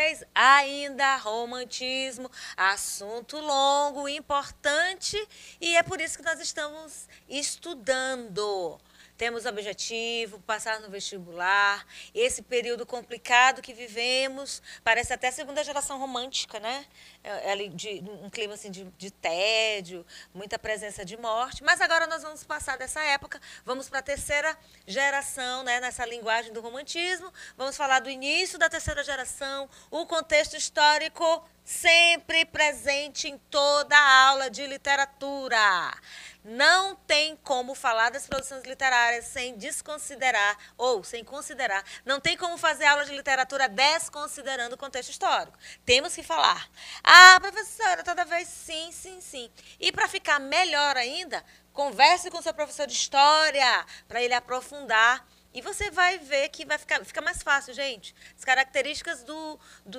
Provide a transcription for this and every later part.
vez, ainda romantismo, assunto longo, importante, e é por isso que nós estamos estudando. Temos objetivo, passar no vestibular, esse período complicado que vivemos, parece até segunda geração romântica, né? Um clima assim de tédio, muita presença de morte. Mas agora nós vamos passar dessa época, vamos para a terceira geração, né? Nessa linguagem do romantismo. Vamos falar do início da terceira geração, o contexto histórico sempre presente em toda a aula de literatura. Não tem como falar das produções literárias sem desconsiderar, ou sem considerar, não tem como fazer aula de literatura desconsiderando o contexto histórico. Temos que falar. Ah, professora, toda vez sim, sim, sim. E para ficar melhor ainda, converse com seu professor de história, para ele aprofundar. E você vai ver que fica mais fácil, gente. As características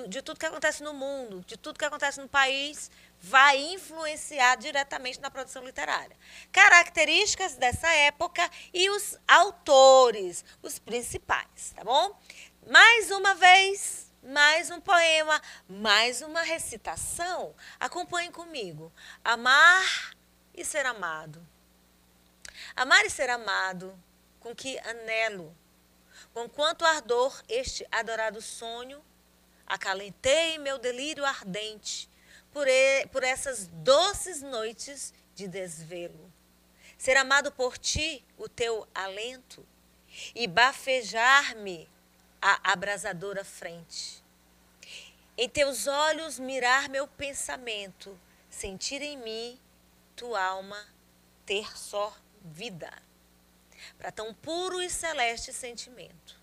de tudo que acontece no mundo, de tudo que acontece no país, vai influenciar diretamente na produção literária. Características dessa época e os autores, os principais, tá bom? Mais uma vez, mais um poema, mais uma recitação. Acompanhem comigo. Amar e ser amado. Amar e ser amado, com que anelo, com quanto ardor este adorado sonho, acalentei meu delírio ardente por essas doces noites de desvelo. Ser amado por ti, o teu alento, e bafejar-me a abrasadora frente. Em teus olhos mirar meu pensamento, sentir em mim tua alma ter só vida. Para tão puro e celeste sentimento.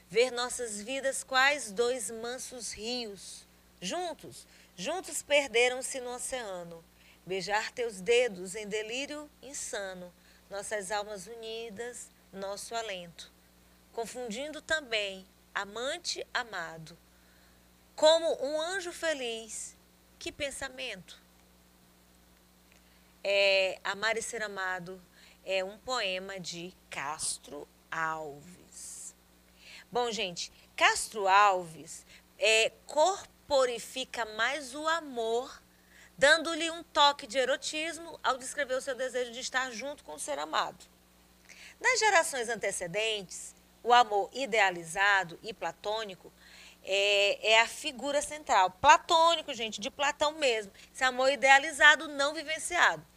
Ver nossas vidas quais dois mansos rios, juntos perderam-se no oceano. Beijar teus dedos em delírio insano, nossas almas unidas, nosso alento. Confundindo também amante amado, como um anjo feliz, que pensamento! Amar e ser amado é um poema de Castro Alves. Bom, gente, Castro Alves corporifica mais o amor, dando-lhe um toque de erotismo ao descrever o seu desejo de estar junto com o ser amado. Nas gerações antecedentes, o amor idealizado e platônico é a figura central. Platônico, gente, de Platão mesmo. Esse amor idealizado não vivenciado.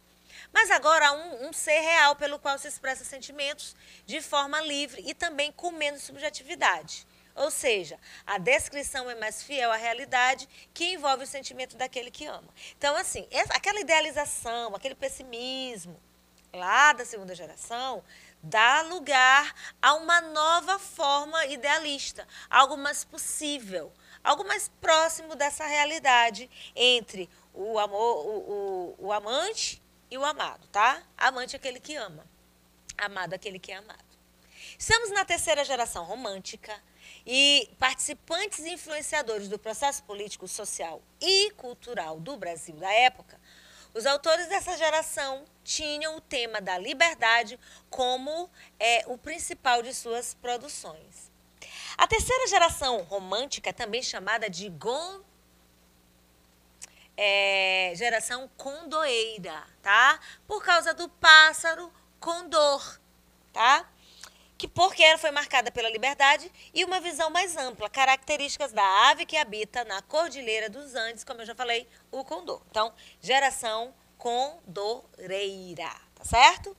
Mas agora há um ser real pelo qual se expressa sentimentos de forma livre e também com menos subjetividade. Ou seja, a descrição é mais fiel à realidade que envolve o sentimento daquele que ama. Então, assim, aquela idealização, aquele pessimismo lá da segunda geração dá lugar a uma nova forma idealista, algo mais possível, algo mais próximo dessa realidade entre o amor, o amante e o amado, tá? Amante é aquele que ama, amado é aquele que é amado. Estamos na terceira geração romântica e participantes e influenciadores do processo político, social e cultural do Brasil da época, os autores dessa geração tinham o tema da liberdade como o principal de suas produções. A terceira geração romântica é também chamada de geração condoeira, tá? Por causa do pássaro condor, tá? Porque ela foi marcada pela liberdade e uma visão mais ampla, características da ave que habita na Cordilheira dos Andes, como eu já falei, o condor. Então, geração condoreira, tá certo?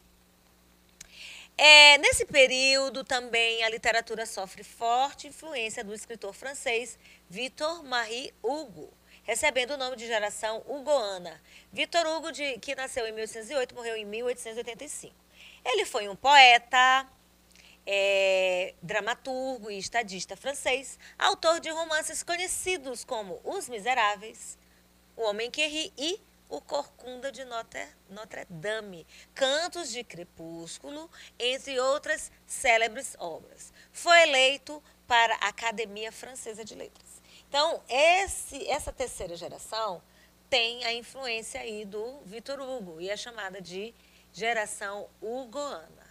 Nesse período também a literatura sofre forte influência do escritor francês Victor-Marie Hugo, recebendo o nome de geração hugoana. Victor Hugo, que nasceu em 1808, morreu em 1885. Ele foi um poeta, dramaturgo e estadista francês, autor de romances conhecidos como Os Miseráveis, O Homem que Ri e O Corcunda de Notre Dame, Cantos de Crepúsculo, entre outras célebres obras. Foi eleito para a Academia Francesa de Letras. Então, essa terceira geração tem a influência aí do Victor Hugo e é chamada de geração hugoana.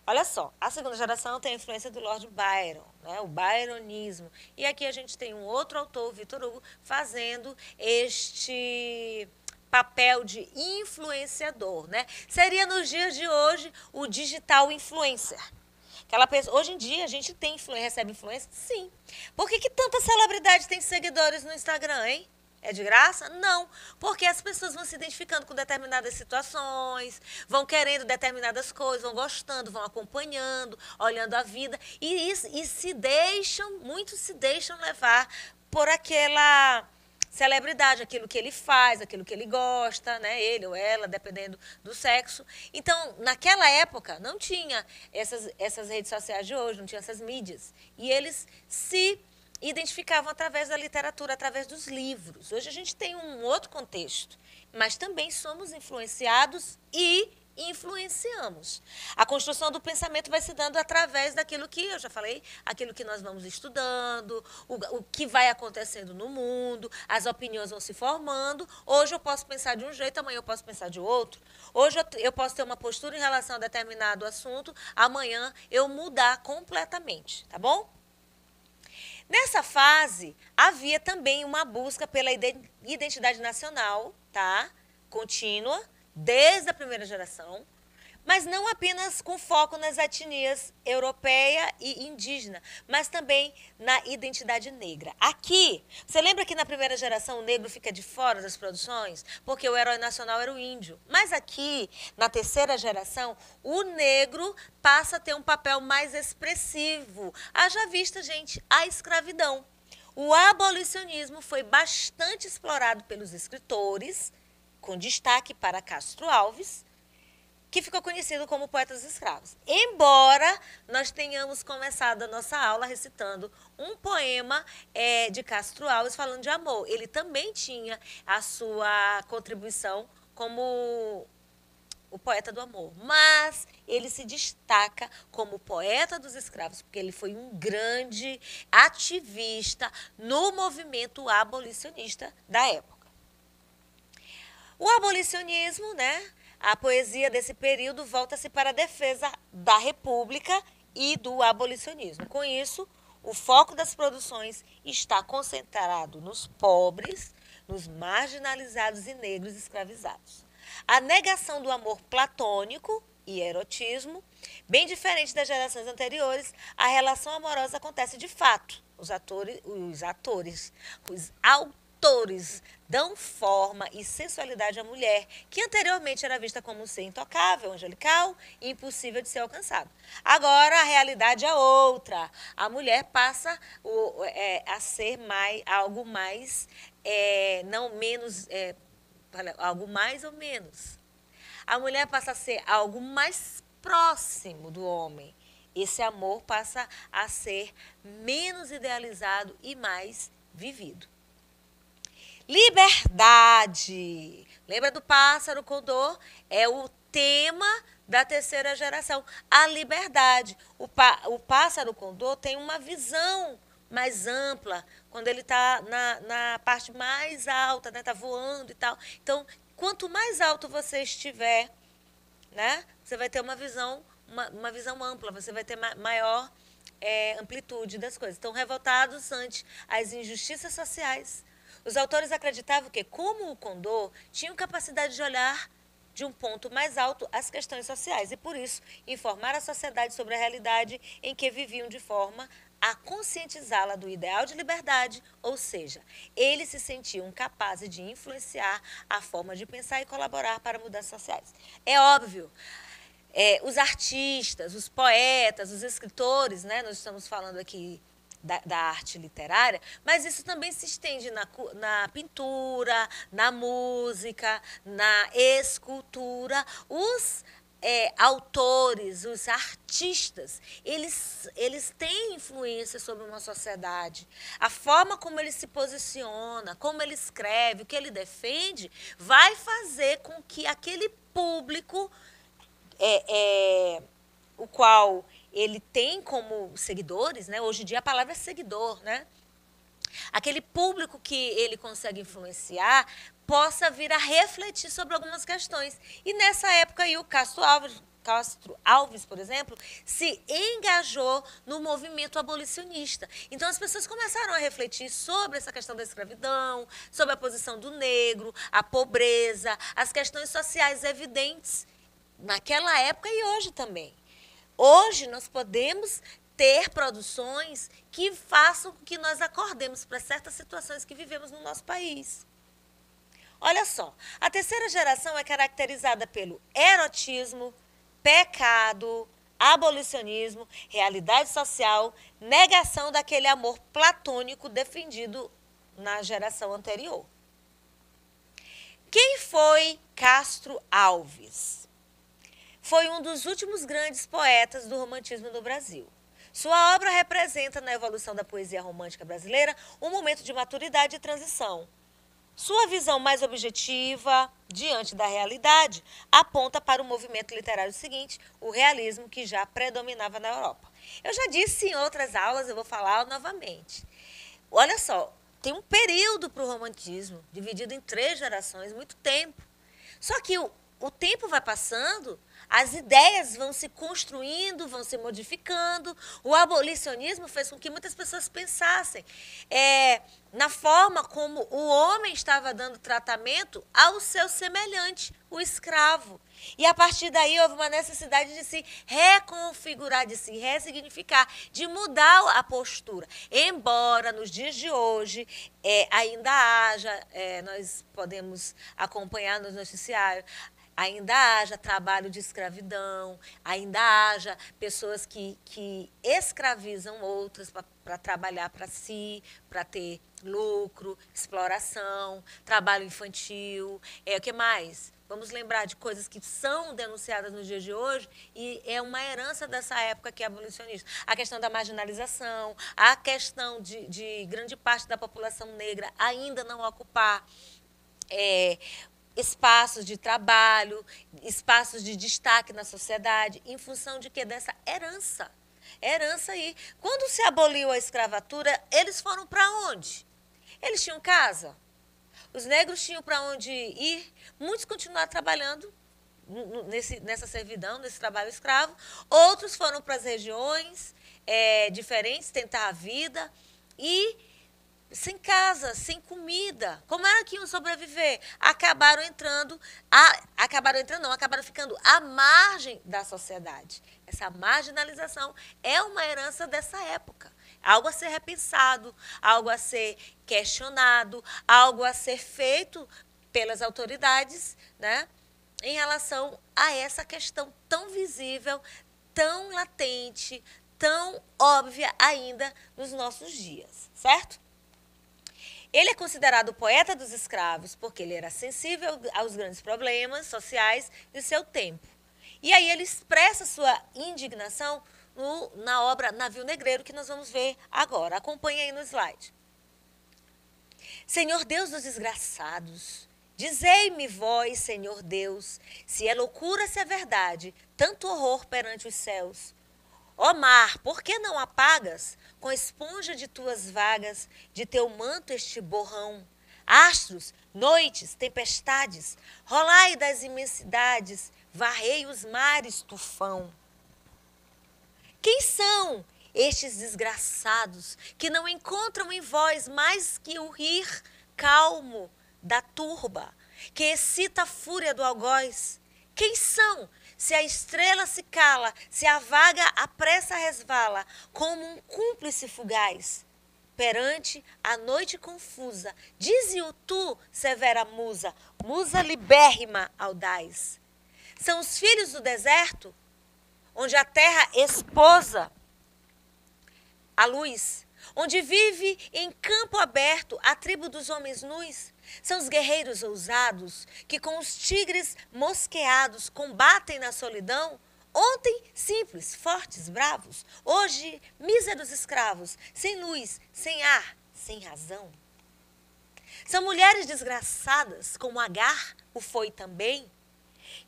Olha só, a segunda geração tem a influência do Lord Byron, né, o byronismo. E aqui a gente tem um outro autor, Victor Hugo, fazendo este papel de influenciador, né? Seria nos dias de hoje o digital influencer. Aquela pessoa, hoje em dia a gente tem recebe influência? Sim. Por que tanta celebridade tem seguidores no Instagram, hein? É de graça? Não. Porque as pessoas vão se identificando com determinadas situações, vão querendo determinadas coisas, vão gostando, vão acompanhando, olhando a vida. E se deixam, muitos se deixam levar por aquela celebridade, aquilo que ele faz, aquilo que ele gosta, né? Ele ou ela, dependendo do sexo. Então, naquela época, não tinha essas redes sociais de hoje, não tinha essas mídias. E eles se identificavam através da literatura, através dos livros. Hoje a gente tem um outro contexto, mas também somos influenciados e influenciamos. A construção do pensamento vai se dando através daquilo que eu já falei, aquilo que nós vamos estudando, o que vai acontecendo no mundo, as opiniões vão se formando. Hoje eu posso pensar de um jeito, amanhã eu posso pensar de outro. Hoje eu posso ter uma postura em relação a determinado assunto, amanhã eu mudar completamente, tá bom? Nessa fase, havia também uma busca pela identidade nacional, tá? Contínua, desde a primeira geração, mas não apenas com foco nas etnias europeia e indígena, mas também na identidade negra. Aqui, você lembra que na primeira geração o negro fica de fora das produções? Porque o herói nacional era o índio. Mas aqui, na terceira geração, o negro passa a ter um papel mais expressivo. Haja vista, gente, a escravidão. O abolicionismo foi bastante explorado pelos escritores, com destaque para Castro Alves, que ficou conhecido como poeta dos escravos. Embora nós tenhamos começado a nossa aula recitando um poema de Castro Alves falando de amor. Ele também tinha a sua contribuição como o poeta do amor, mas ele se destaca como poeta dos escravos, porque ele foi um grande ativista no movimento abolicionista da época. O abolicionismo, né? A poesia desse período volta-se para a defesa da República e do abolicionismo. Com isso, o foco das produções está concentrado nos pobres, nos marginalizados e negros escravizados. A negação do amor platônico e erotismo, bem diferente das gerações anteriores, a relação amorosa acontece de fato. Os autores dão forma e sensualidade à mulher, que anteriormente era vista como um ser intocável, angelical e impossível de ser alcançado. Agora a realidade é outra. A mulher passa a ser algo mais, não menos, algo mais ou menos. A mulher passa a ser algo mais próximo do homem. Esse amor passa a ser menos idealizado e mais vivido. Liberdade. Lembra do pássaro condor? É o tema da terceira geração. A liberdade. O pássaro condor tem uma visão mais ampla, quando ele está na parte mais alta, né? Está voando e tal. Então, quanto mais alto você estiver, né? Você vai ter uma visão ampla, você vai ter maior amplitude das coisas. Estão revoltados ante as injustiças sociais. Os autores acreditavam que, como o condor, tinham capacidade de olhar de um ponto mais alto as questões sociais e, por isso, informar a sociedade sobre a realidade em que viviam de forma a conscientizá-la do ideal de liberdade, ou seja, eles se sentiam capazes de influenciar a forma de pensar e colaborar para mudanças sociais. É óbvio, os artistas, os poetas, os escritores, né, nós estamos falando aqui da arte literária, mas isso também se estende na pintura, na música, na escultura. Os autores, os artistas, eles têm influência sobre uma sociedade. A forma como ele se posiciona, como ele escreve, o que ele defende, vai fazer com que aquele público, o qual ele tem como seguidores, né? Hoje em dia a palavra é seguidor, né? Aquele público que ele consegue influenciar possa vir a refletir sobre algumas questões. E nessa época aí o Castro Alves, Castro Alves, por exemplo, se engajou no movimento abolicionista. Então, as pessoas começaram a refletir sobre essa questão da escravidão, sobre a posição do negro, a pobreza, as questões sociais evidentes naquela época e hoje também. Hoje, nós podemos ter produções que façam com que nós acordemos para certas situações que vivemos no nosso país. Olha só, a terceira geração é caracterizada pelo erotismo, pecado, abolicionismo, realidade social, negação daquele amor platônico defendido na geração anterior. Quem foi Castro Alves? Foi um dos últimos grandes poetas do romantismo no Brasil. Sua obra representa, na evolução da poesia romântica brasileira, um momento de maturidade e transição. Sua visão mais objetiva, diante da realidade, aponta para o movimento literário seguinte, o realismo, que já predominava na Europa. Eu já disse em outras aulas, eu vou falar novamente. Olha só, tem um período para o romantismo, dividido em 3 gerações, muito tempo. Só que o tempo vai passando, as ideias vão se construindo, vão se modificando. O abolicionismo fez com que muitas pessoas pensassem na forma como o homem estava dando tratamento ao seu semelhante, o escravo. E a partir daí houve uma necessidade de se reconfigurar, de se ressignificar, de mudar a postura. Embora nos dias de hoje ainda haja, nós podemos acompanhar nos noticiários, ainda haja trabalho de escravidão, ainda haja pessoas que escravizam outras para trabalhar para si, para ter lucro, exploração, trabalho infantil. O que mais? Vamos lembrar de coisas que são denunciadas nos dias de hoje e é uma herança dessa época que é abolicionista. A questão da marginalização, a questão de grande parte da população negra ainda não ocupar espaços de trabalho, espaços de destaque na sociedade, em função de quê? Dessa herança. Herança aí. Quando se aboliu a escravatura, eles foram para onde? Eles tinham casa? Os negros tinham para onde ir? Muitos continuaram trabalhando nessa servidão, nesse trabalho escravo. Outros foram para as regiões diferentes, tentar a vida e sem casa, sem comida. Como era que iam sobreviver? Acabaram ficando à margem da sociedade. Essa marginalização é uma herança dessa época. Algo a ser repensado, algo a ser questionado, algo a ser feito pelas autoridades, né, em relação a essa questão tão visível, tão latente, tão óbvia ainda nos nossos dias, certo? Ele é considerado o poeta dos escravos porque ele era sensível aos grandes problemas sociais de seu tempo. E aí ele expressa sua indignação na obra Navio Negreiro, que nós vamos ver agora. Acompanhe aí no slide. Senhor Deus dos desgraçados, dizei-me vós, Senhor Deus, se é loucura, se é verdade, tanto horror perante os céus. Ó mar, por que não apagas com a esponja de tuas vagas, de teu manto este borrão? Astros, noites, tempestades, rolai das imensidades, varrei os mares, tufão. Quem são estes desgraçados que não encontram em vós mais que o rir calmo da turba, que excita a fúria do algoz? Quem são? Se a estrela se cala, se a vaga à pressa resvala, como um cúmplice fugaz, perante a noite confusa, dize-o tu, severa musa, musa libérrima audaz. São os filhos do deserto, onde a terra esposa a luz, onde vive em campo aberto a tribo dos homens nus. São os guerreiros ousados que com os tigres mosqueados combatem na solidão. Ontem, simples, fortes, bravos. Hoje, míseros escravos, sem luz, sem ar, sem razão. São mulheres desgraçadas, como Agar o foi também,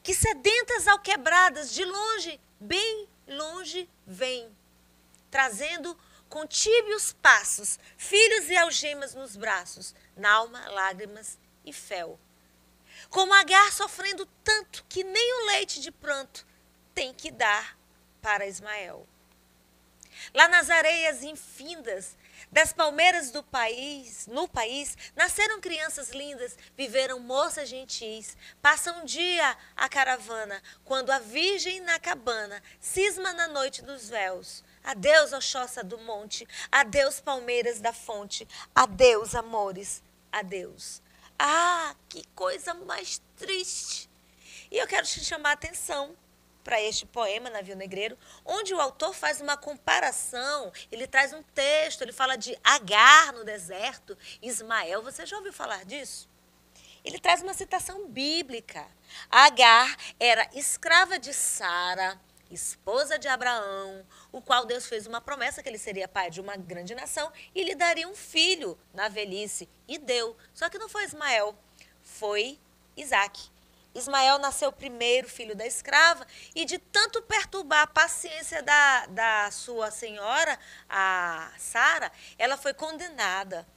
que sedentas alquebradas, de longe, bem longe, vêm, trazendo com tíbios passos, filhos e algemas nos braços, nalma, lágrimas e fel. Como Agar sofrendo tanto que nem o leite de pranto tem que dar para Ismael. Lá nas areias infindas das palmeiras do país, no país, nasceram crianças lindas, viveram moças gentis. Passa um dia a caravana, quando a virgem na cabana cisma na noite dos véus. Adeus, ó choça do monte, adeus, palmeiras da fonte, adeus, amores, adeus. Ah, que coisa mais triste! E eu quero te chamar a atenção para este poema, Navio Negreiro, onde o autor faz uma comparação, ele traz um texto, ele fala de Agar no deserto, Ismael, você já ouviu falar disso? Ele traz uma citação bíblica. Agar era escrava de Sara, esposa de Abraão, o qual Deus fez uma promessa que ele seria pai de uma grande nação e lhe daria um filho na velhice, e deu. Só que não foi Ismael, foi Isaque. Ismael nasceu o primeiro filho da escrava e de tanto perturbar a paciência da sua senhora, a Sara, ela foi condenada.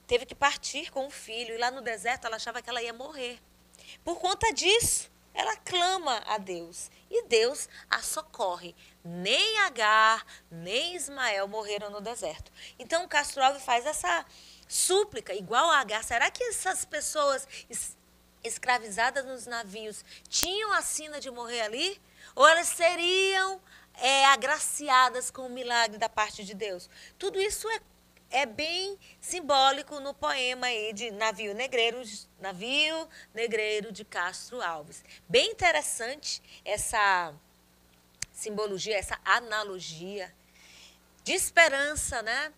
Teve que partir com o filho e lá no deserto ela achava que ela ia morrer. Por conta disso, ela clama a Deus e Deus a socorre. Nem Agar, nem Ismael morreram no deserto. Então o Castro Alves faz essa súplica, igual a Agar. Será que essas pessoas escravizadas nos navios tinham a sina de morrer ali? Ou elas seriam agraciadas com o milagre da parte de Deus? Tudo isso é bem simbólico no poema aí de Navio Negreiro de Castro Alves. Bem interessante essa simbologia, essa analogia de esperança, né?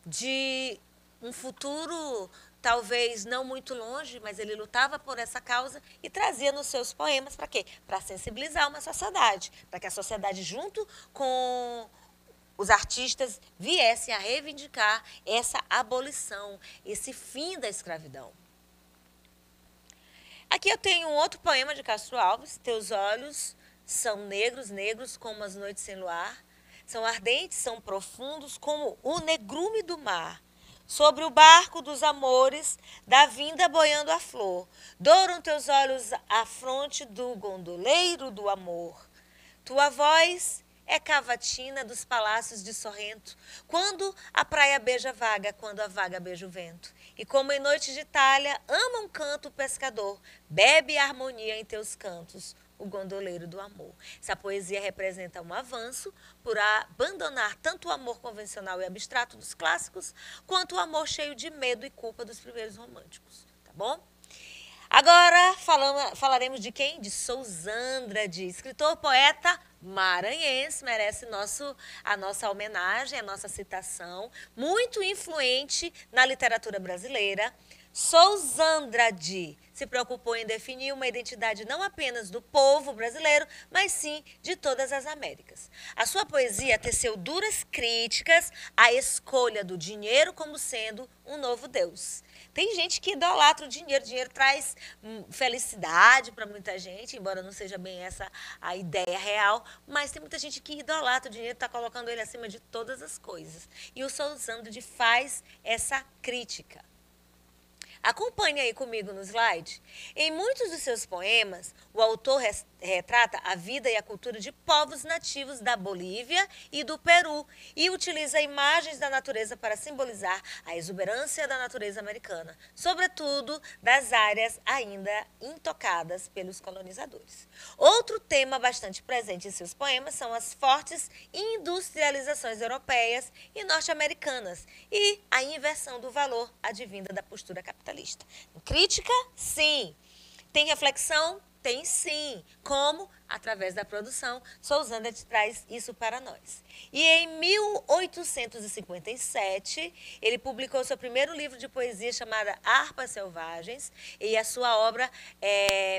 De um futuro talvez não muito longe, mas ele lutava por essa causa e trazia nos seus poemas para quê? Para sensibilizar uma sociedade, para que a sociedade junto com os artistas viessem a reivindicar essa abolição, esse fim da escravidão. Aqui eu tenho um outro poema de Castro Alves, Teus olhos são negros, negros como as noites sem luar, são ardentes, são profundos como o negrume do mar. Sobre o barco dos amores, da vinda boiando a flor, douram teus olhos a fronte do gondoleiro do amor. Tua voz é cavatina dos palácios de Sorrento, quando a praia beija a vaga, quando a vaga beija o vento. E como em noite de Itália, ama um canto o pescador, bebe a harmonia em teus cantos, o gondoleiro do amor. Essa poesia representa um avanço por abandonar tanto o amor convencional e abstrato dos clássicos, quanto o amor cheio de medo e culpa dos primeiros românticos, tá bom? Agora falaremos de quem? De Sousandrade, escritor, poeta maranhense, merece a nossa homenagem, a nossa citação, muito influente na literatura brasileira. Sousandrade se preocupou em definir uma identidade não apenas do povo brasileiro, mas sim de todas as Américas. A sua poesia teceu duras críticas à escolha do dinheiro como sendo um novo Deus. Tem gente que idolatra o dinheiro. O dinheiro traz felicidade para muita gente, embora não seja bem essa a ideia real, mas tem muita gente que idolatra o dinheiro, está colocando ele acima de todas as coisas. E o Sousandrade faz essa crítica. Acompanhe aí comigo no slide. Em muitos dos seus poemas, o autor retrata a vida e a cultura de povos nativos da Bolívia e do Peru e utiliza imagens da natureza para simbolizar a exuberância da natureza americana, sobretudo das áreas ainda intocadas pelos colonizadores. Outro tema bastante presente em seus poemas são as fortes industrializações europeias e norte-americanas e a inversão do valor advinda da postura capitalista. Crítica? Sim. Tem reflexão? Tem sim. Como? Através da produção. Sousandrade traz isso para nós. E em 1857, ele publicou seu primeiro livro de poesia chamado Harpas Selvagens, e a sua obra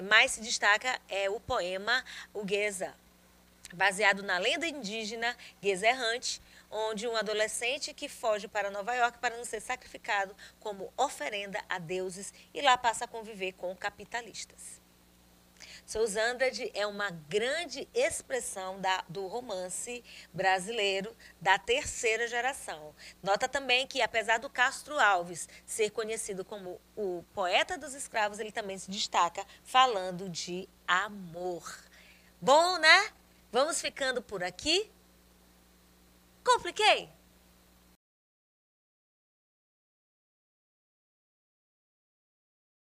mais se destaca é o poema O Gueza, baseado na lenda indígena Gueza Errante, onde um adolescente que foge para Nova York para não ser sacrificado como oferenda a deuses e lá passa a conviver com capitalistas. Sousandrade é uma grande expressão do romance brasileiro da terceira geração. Nota também que, apesar do Castro Alves ser conhecido como o poeta dos escravos, ele também se destaca falando de amor. Bom, né? Vamos ficando por aqui? Compliquei?